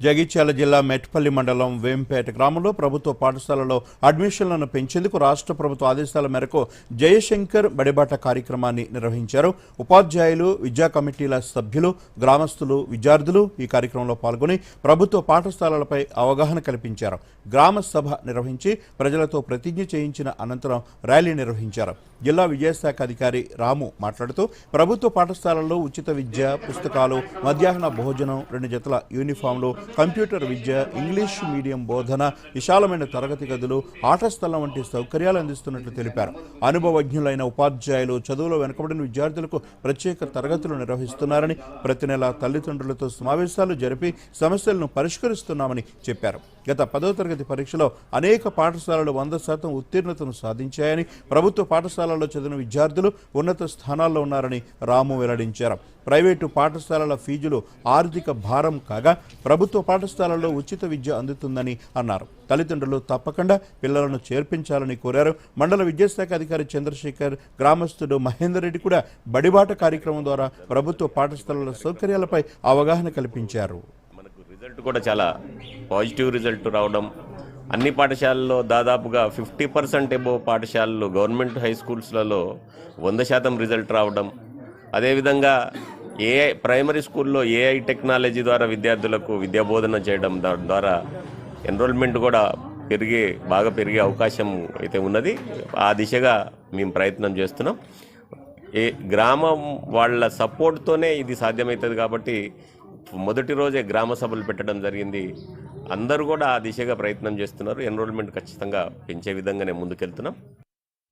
జగిత్యాల జిల్లా మెట్పల్లి మండలం వేంపేట గ్రామంలో ప్రభుత్వ పాఠశాలలో అడ్మిషన్లను పెంచేందుకు రాష్ట్ర ప్రభుత్వ ఆదేశాల మేరకు జయశంకర్ బడిబాట కార్యక్రమాన్ని నిర్వహించారు. ఉపాధ్యాయులు, విద్యా కమిటీల సభ్యులు, గ్రామస్తులు, విద్యార్థులు ఈ కార్యక్రమంలో పాల్గొని ప్రభుత్వ పాఠశాలలపై అవగాహన కల్పించారు. గ్రామ సభ నిర్వహించి ప్రజలతో ప్రతిజ్ఞ చేయించిన అనంతరం ర్యాలీ నిర్వహించారు. జిల్లా విద్యాశాఖ అధికారి రాము మాట్లాడుతూ ప్రభుత్వ పాఠశాలల్లో ఉచిత విద్య, పుస్తకాలు, మధ్యాహ్న భోజనం, 2 జతల యూనిఫామ్లు, కంప్యూటర్ విద్య, ఇంగ్లీష్ మీడియం బోధన, విశాలమైన తరగతి గదులు, ఆట స్థలం వంటి సౌకర్యాలు అందిస్తున్నట్లు తెలిపారు. అనుభవజ్ఞులైన ఉపాధ్యాయులు చదువులో వెనుకబడిన విద్యార్థులకు ప్రత్యేక తరగతులు నిర్వహిస్తున్నారని, ప్రతి నెల తల్లిదండ్రులతో సమావేశాలు జరిపి సమస్యలను పరిష్కరిస్తున్నామని చెప్పారు. గత 10వ తరగతి పరీక్షలో అనేక పాఠశాలలు 100% ఉత్తీర్ణతను సాధించాయని, ప్రభుత్వ పాఠశాలల్లో చదివిన విద్యార్థులు ఉన్నత స్థానాల్లో ఉన్నారని రాము వెల్లడించారు. ప్రైవేటు పాఠశాలల ఫీజులు ఆర్థిక భారం కాగా ప్రభుత్వ పాఠశాలల్లో ఉచిత విద్య అందుతుందని అన్నారు. తల్లిదండ్రులు తప్పకుండా పిల్లలను చేర్పించాలని కోరారు. మండల విద్యాశాఖ అధికారి చంద్రశేఖర్, గ్రామస్తుడు మహేందర్ రెడ్డి కూడా బడిబాట కార్యక్రమం ద్వారా ప్రభుత్వ పాఠశాలల సౌకర్యాలపై అవగాహన కల్పించారు. రిజల్ట్ కూడా చాలా పాజిటివ్ రిజల్ట్ రావడం, అన్ని పాఠశాలల్లో దాదాపుగా 50% ఎబో పాఠశాలలు గవర్నమెంట్ హై స్కూల్స్లలో 100% రిజల్ట్ రావడం, అదేవిధంగా ఏఐ ప్రైమరీ స్కూల్లో ఏఐ టెక్నాలజీ ద్వారా విద్యార్థులకు విద్యాబోధన చేయడం ద్వారా ఎన్రోల్మెంట్ కూడా బాగా పెరిగే అవకాశం అయితే ఉన్నది. ఆ దిశగా మేము ప్రయత్నం చేస్తున్నాం. గ్రామం వాళ్ళ సపోర్ట్తోనే ఇది సాధ్యమవుతుంది కాబట్టి మొదటి రోజే గ్రామ సభలు పెట్టడం జరిగింది. అందరూ కూడా ఆ దిశగా ప్రయత్నం చేస్తున్నారు. ఎన్రోల్మెంట్ ఖచ్చితంగా పెంచే విధంగానే ముందుకెళ్తున్నాం.